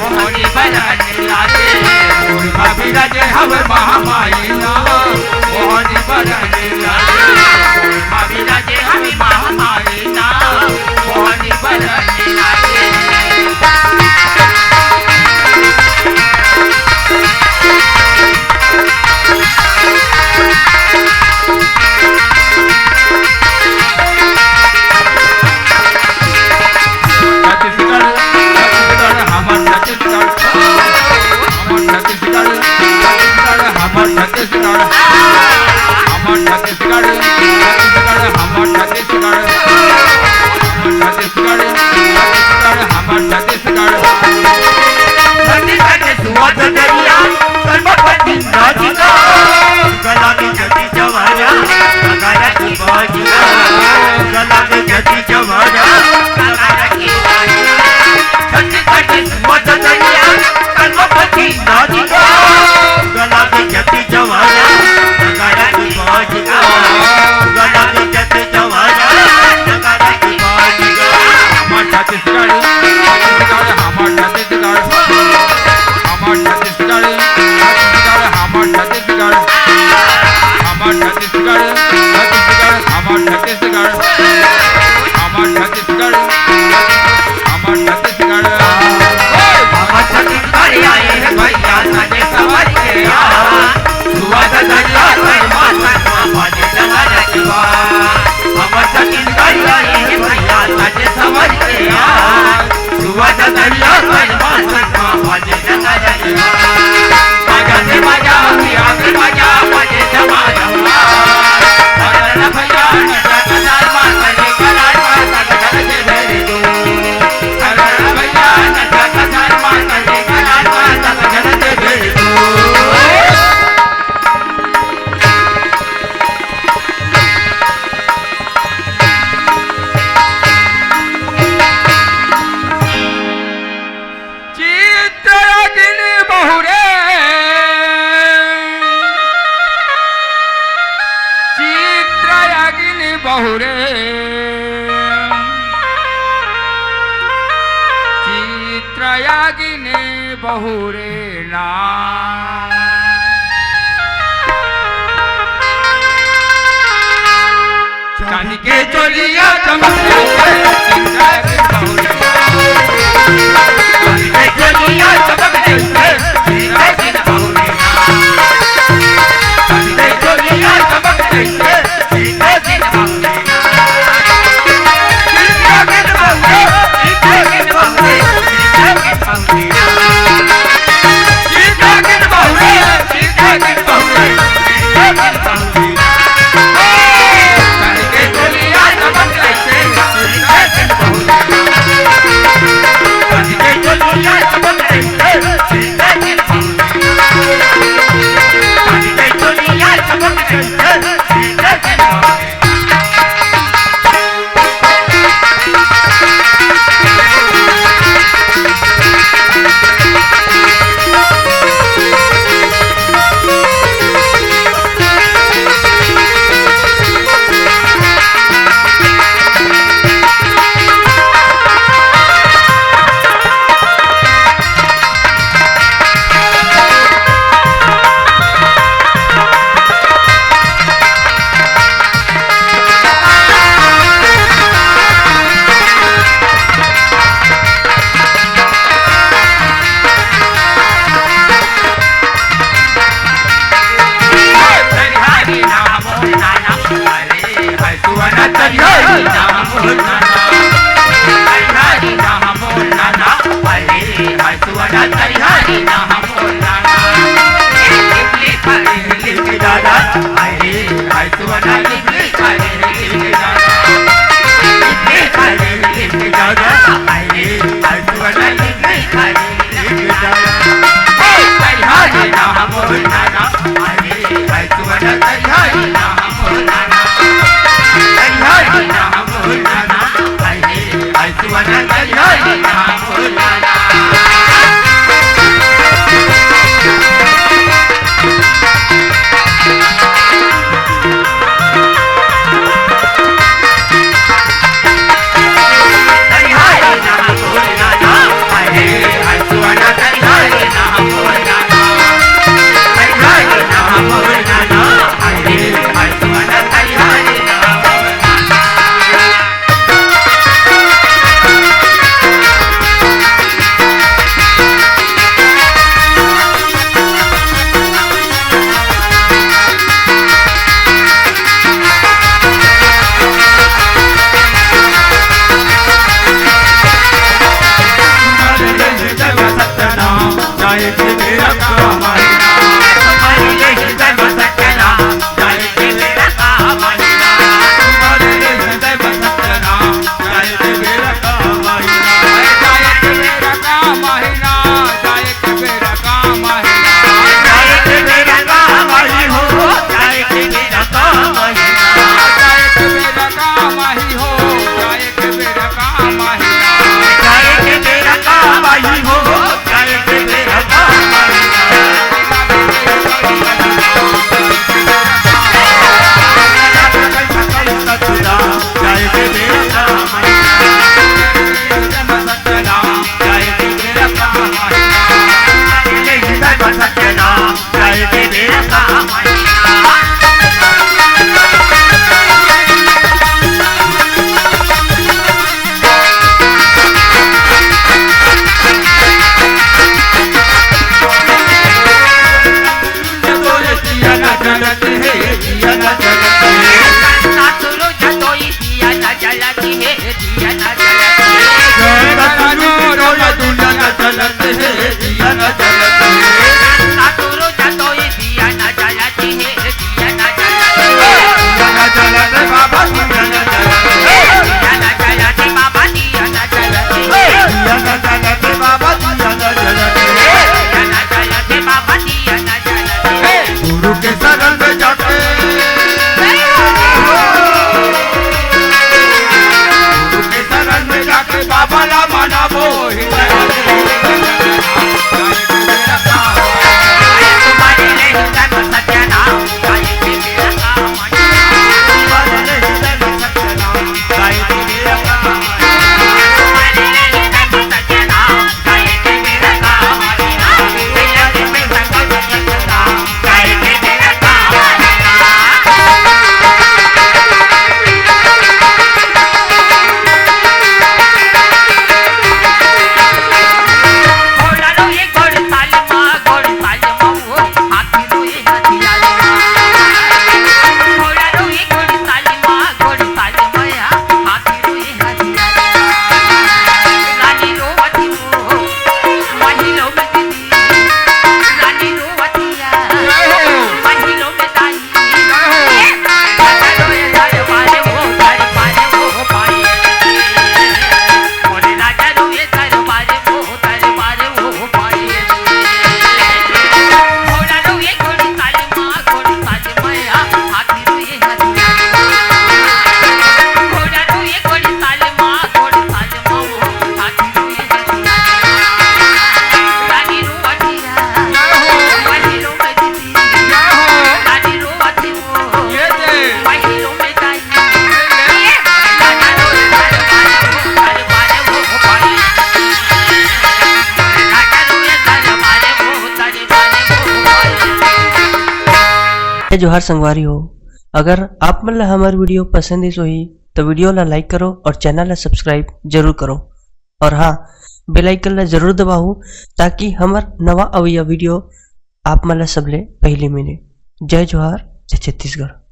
मोहनी बरन लागे मोरमा बिराजे हवर महामाईना मोहनी बरन लागे मोरमा बिराजे हवी महामाईना मोहनी बरन लागे चित्रयागिनी बहुरे ना चांदी के चोलिया चमकते चित्रयागिनी बहुरे चांदी के चोलिया चमकते चित्रयागिनी बहुरे चांदी के चोलिया चमकते चित्रयागिनी बहुरे जाए के मेरा काम आईना तुम्हारे हृदय बसतना जाए के मेरा काम आईना तुम्हारे हृदय बसतना जाए के मेरा काम आईना जाए के मेरा काम आईना जाए के मेरा काम आईना जाए के मेरा काम आई हो जाए के मेरा काम आईना जाए के मेरा काम आई हो जाए के मेरा काम आईना जाए के मेरा काम आई हो जाए के मेरा काम आईना जाए के मेरा काम आईना जाए के मेरा काम आईना हृदय बसतना जाए के मेरा काम आईना चलते है दिया न चलते सासुरो जतोई दिया न जलती है दिया न चलती है दुनिया न चलते है दिया न चलते सासुरो जतोई दिया न जलती है दिया न चलती है दिया न चलते बाबा दिया न चलते दिया न चलती बाबा दिया न चलती है दिया न चलते बाबा दिया न चलते दिया न चलती बाबा दिया न चलती है गुरु के शरण में जाके गुरु के शरण में जाके बाबा ला माना वो हृदय तुम्हारे हृदय बसतना जाए के मेरा काम आईना तुम्हारे हृदय बसतना जाए के मेरा काम आईना तुम्हारे हृदय बसतना जाए के मेरा काम आईना हृदय में संकल्प बसतना जाए के मेरा काम आईना घोड़ा लो ये घोड़ सालमा वो हाथी लो ये हथियार घोड़ा लो ये घोड़ सालमा या हाथी लो ये हथियार रानी लो वती वो महिलो में दीदी रानी लो वतिया महिलो में दाई राजा लो ये दरबारे वो पाए मोरे राजा लो ये दरबारे वो पाए घोड़ा लो ये घोड़ी सालमा या हाथी लो ये हथियार घोड़ा लो ये घोड़ी सालमा वो हाथी लो ये हथियार रानी रो वतिया महिलो में दीदी रानी रो वती वो महिलो में दाई राजा लो ये दरबारे वो पाए राजा लो ये दरबारे वो पाए जोहार संगवारी हो। अगर आप मन ला हमार वीडियो पसंद ही तो वीडियो ला लाइक करो और चैनल ला सब्सक्राइब जरूर करो और हाँ बेल आइकन ला जरूर दबाओ ताकि हमार नवा अवैया वीडियो आप मन ला सबले पहले मिले। जय जोहार, जय छत्तीसगढ़।